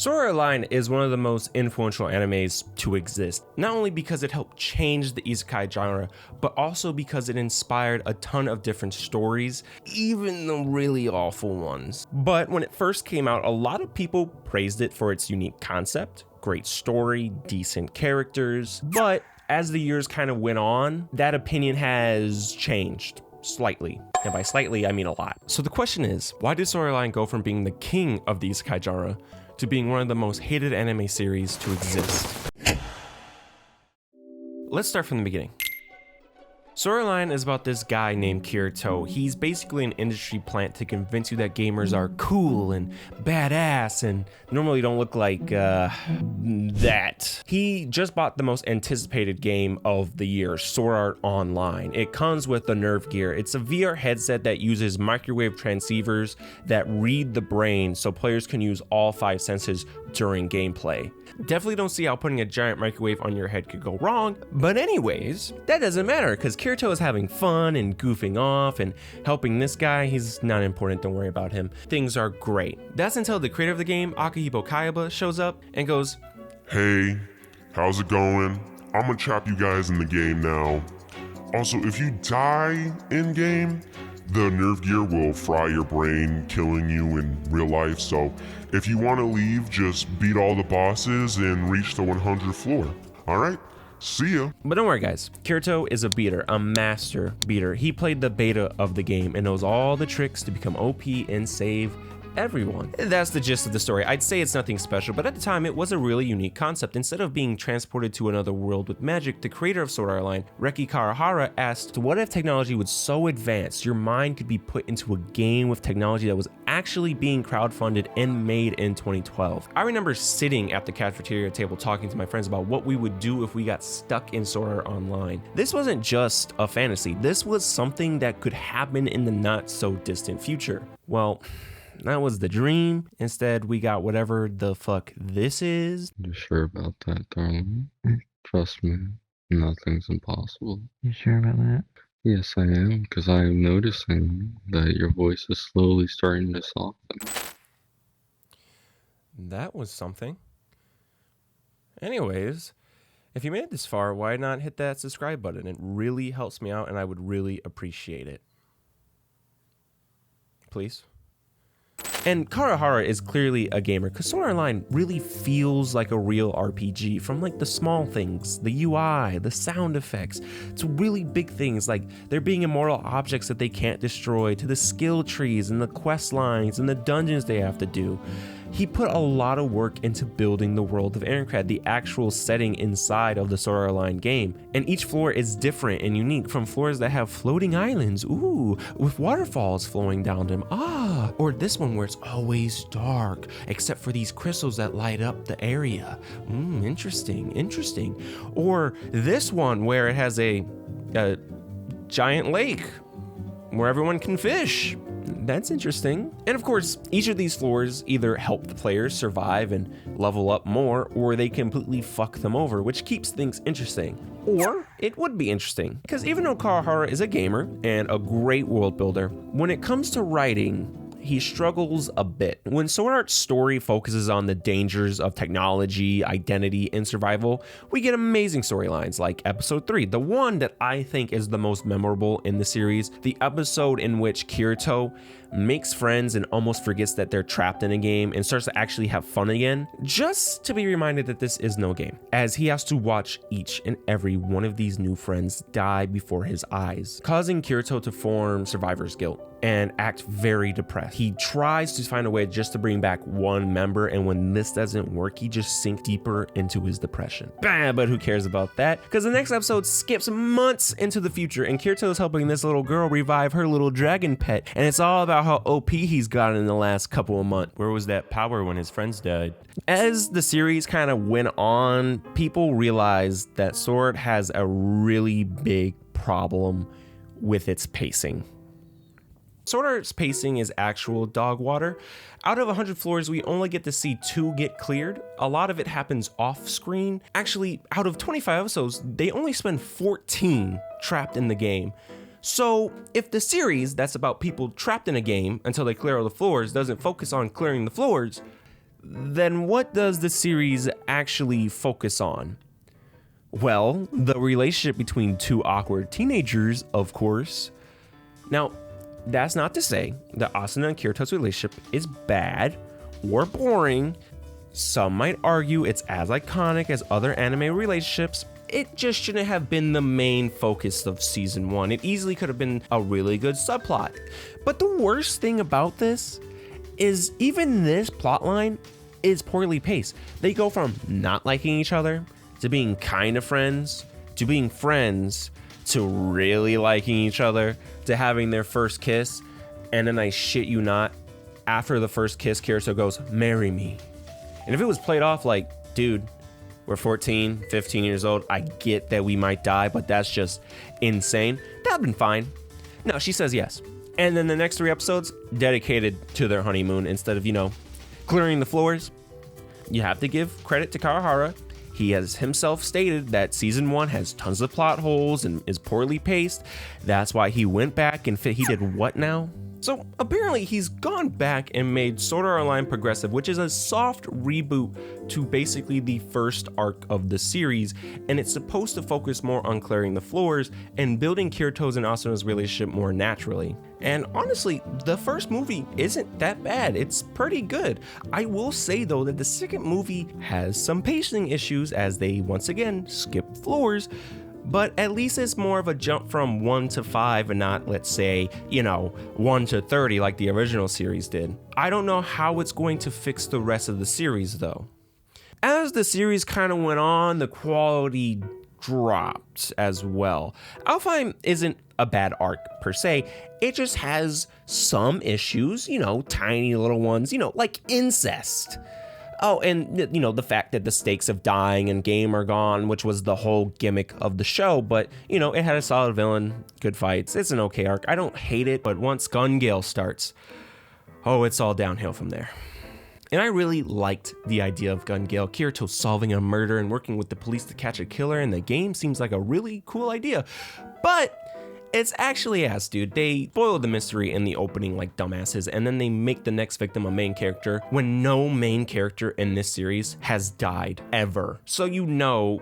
Sword Art Online is one of the most influential animes to exist, not only because it helped change the Isekai genre, but also because it inspired a ton of different stories, even the really awful ones. But when it first came out, a lot of people praised it for its unique concept, great story, decent characters, but as the years kind of went on, that opinion has changed slightly. And by slightly, I mean a lot. So the question is, why did Sword Art Online go from being the king of the Isekai genre to being one of the most hated anime series to exist? Let's start from the beginning. Sword Art Online is about this guy named Kirito. He's basically an industry plant to convince you that gamers are cool and badass and normally don't look like that. He just bought the most anticipated game of the year, Sword Art Online. It comes with the Nerve gear. It's a VR headset that uses microwave transceivers that read the brain so players can use all 5 senses during gameplay. Definitely don't see how putting a giant microwave on your head could go wrong, but anyways, that doesn't matter because Kirito is having fun and goofing off and helping this guy. He's not important, don't worry about him. Things are great. That's until the creator of the game, Akihiko Kayaba, shows up and goes, "Hey, how's it going? I'm gonna trap you guys in the game now. Also, if you die in game, the nerve gear will fry your brain, killing you in real life. So if you want to leave, just beat all the bosses and reach the 100th floor. All right, see ya." But don't worry guys, Kirito is a beater, a master beater. He played the beta of the game and knows all the tricks to become OP and save everyone. That's the gist of the story. I'd say it's nothing special, but at the time it was a really unique concept. Instead of being transported to another world with magic, the creator of Sword Art Online, Reki Karahara, asked, what if technology was so advanced your mind could be put into a game with technology that was actually being crowdfunded and made in 2012. I remember sitting at the cafeteria table talking to my friends about what we would do if we got stuck in Sword Art Online. This wasn't just a fantasy. This was something that could happen in the not so distant future. Well, that was the dream. Instead, we got whatever the fuck this is. You sure about that, darling? Trust me, nothing's impossible. You sure about that? Yes, I am, because I am noticing that your voice is slowly starting to soften. That was something. Anyways, if you made it this far, why not hit that subscribe button? It really helps me out and I would really appreciate it. Please. And Karahara is clearly a gamer because Sword Art Online really feels like a real RPG, from like the small things, the UI, the sound effects, to really big things like there being immortal objects that they can't destroy, to the skill trees and the quest lines and the dungeons they have to do. He put a lot of work into building the world of Ironclad, the actual setting inside of the Sword Art Online game. And each floor is different and unique, from floors that have floating islands, ooh, with waterfalls flowing down them, or this one where it's always dark, except for these crystals that light up the area. Interesting. Or this one where it has a giant lake where everyone can fish. That's interesting. And of course, each of these floors either help the players survive and level up more, or they completely fuck them over, which keeps things interesting. Or it would be interesting, because even though Karahara is a gamer and a great world builder, when it comes to writing, he struggles a bit. When Sword Art's story focuses on the dangers of technology, identity, and survival, we get amazing storylines like episode 3, the one that I think is the most memorable in the series, the episode in which Kirito makes friends and almost forgets that they're trapped in a game and starts to actually have fun again, just to be reminded that this is no game, as he has to watch each and every one of these new friends die before his eyes, causing Kirito to form survivor's guilt and act very depressed. He tries to find a way just to bring back one member, and when this doesn't work, he just sinks deeper into his depression. But who cares about that? Because the next episode skips months into the future, and Kirito is helping this little girl revive her little dragon pet, and it's all about how OP he's gotten in the last couple of months. Where was that power when his friends died? As the series kind of went on, people realized that Sword has a really big problem with its pacing. Sword Art's pacing is actual dog water. Out of 100 floors, we only get to see 2 get cleared. A lot of it happens off screen. Actually, out of 25 episodes, they only spend 14 trapped in the game. So if the series that's about people trapped in a game until they clear all the floors doesn't focus on clearing the floors, then what does the series actually focus on? Well, the relationship between two awkward teenagers, of course. Now, that's not to say that Asuna and Kirito's relationship is bad or boring. Some might argue it's as iconic as other anime relationships. It just shouldn't have been the main focus of season 1. It easily could have been a really good subplot. But the worst thing about this is even this plotline is poorly paced. They go from not liking each other to being kind of friends to being friends to really liking each other to having their first kiss. And then I shit you not, after the first kiss, Kirito goes, "Marry me." And if it was played off like, dude, we're 14, 15 years old, I get that we might die, but that's just insane, that'd been fine. No, she says yes. And then the next 3 episodes dedicated to their honeymoon instead of, clearing the floors. You have to give credit to Karahara. He has himself stated that season 1 has tons of plot holes and is poorly paced. That's why he went back and he did what now? So apparently he's gone back and made Sword Art Online Progressive, which is a soft reboot to basically the first arc of the series, and it's supposed to focus more on clearing the floors and building Kirito's and Asuna's relationship more naturally. And honestly, the first movie isn't that bad. It's pretty good. I will say though that the second movie has some pacing issues as they once again skip floors. But at least it's more of a jump from 1 to 5 and not, let's say, 1 to 30 like the original series did. I don't know how it's going to fix the rest of the series though. As the series kind of went on, the quality dropped as well. Alfheim isn't a bad arc per se, it just has some issues, tiny little ones, like incest. Oh, and the fact that the stakes of dying and game are gone, which was the whole gimmick of the show, but it had a solid villain, good fights. It's an okay arc. I don't hate it, but once Gun Gale starts, it's all downhill from there. And I really liked the idea of Gun Gale, Kirito solving a murder and working with the police to catch a killer in the game seems like a really cool idea. But it's actually ass, dude. They spoiled the mystery in the opening like dumbasses, and then they make the next victim a main character when no main character in this series has died ever. So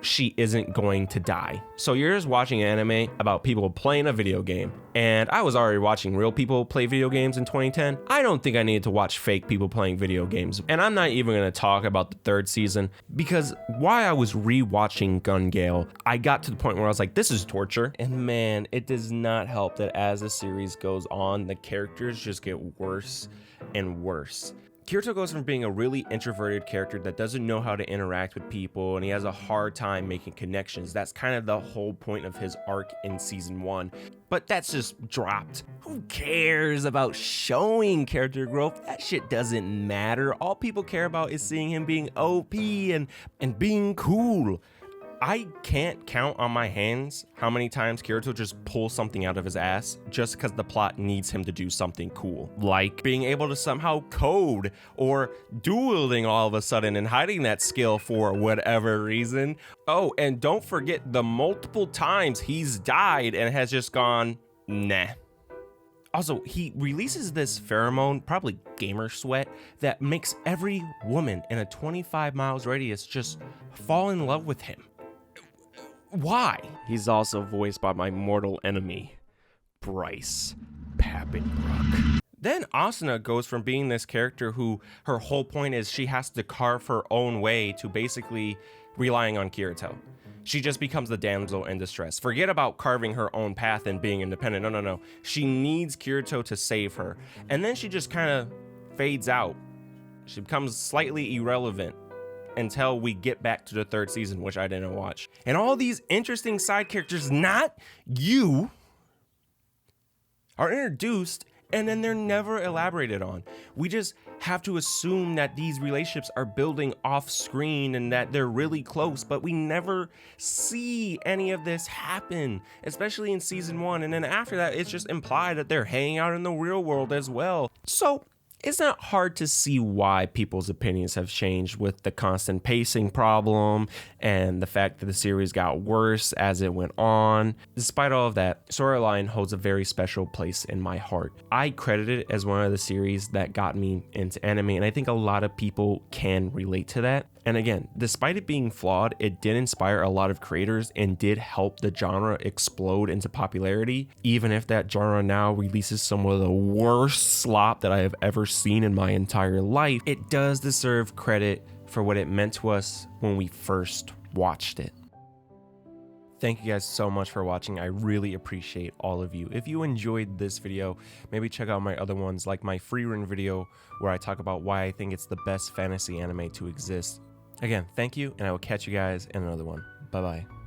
she isn't going to die. So you're just watching an anime about people playing a video game. And I was already watching real people play video games in 2010. I don't think I needed to watch fake people playing video games. And I'm not even going to talk about the 3rd season because while I was rewatching Gun Gale, I got to the point where I was like, this is torture. And man, it does not help that as the series goes on, the characters just get worse and worse. Kirito goes from being a really introverted character that doesn't know how to interact with people, and he has a hard time making connections. That's kind of the whole point of his arc in season 1, but that's just dropped. Who cares about showing character growth? That shit doesn't matter. All people care about is seeing him being OP and being cool. I can't count on my hands how many times Kirito just pulls something out of his ass just because the plot needs him to do something cool. Like being able to somehow code or dueling all of a sudden and hiding that skill for whatever reason. Oh, and don't forget the multiple times he's died and has just gone, nah. Also, he releases this pheromone, probably gamer sweat, that makes every woman in a 25 miles radius just fall in love with him. Why? He's also voiced by my mortal enemy, Bryce Papenbrook. Then Asuna goes from being this character who her whole point is she has to carve her own way to basically relying on Kirito. She just becomes the damsel in distress. Forget about carving her own path and being independent. No. She needs Kirito to save her. And then she just kind of fades out. She becomes slightly irrelevant until we get back to the 3rd season, which I didn't watch. And all these interesting side characters, not you, are introduced and then they're never elaborated on. We just have to assume that these relationships are building off screen and that they're really close, but we never see any of this happen, especially in season 1. And then after that, it's just implied that they're hanging out in the real world as well. So it's not hard to see why people's opinions have changed with the constant pacing problem and the fact that the series got worse as it went on. Despite all of that, Sword Art Online holds a very special place in my heart. I credit it as one of the series that got me into anime, and I think a lot of people can relate to that. And again, despite it being flawed, it did inspire a lot of creators and did help the genre explode into popularity, even if that genre now releases some of the worst slop that I have ever seen in my entire life. It does deserve credit for what it meant to us when we first watched it. Thank you guys so much for watching. I really appreciate all of you. If you enjoyed this video, maybe check out my other ones, like my free run video where I talk about why I think it's the best fantasy anime to exist. Again, thank you, and I will catch you guys in another one. Bye-bye.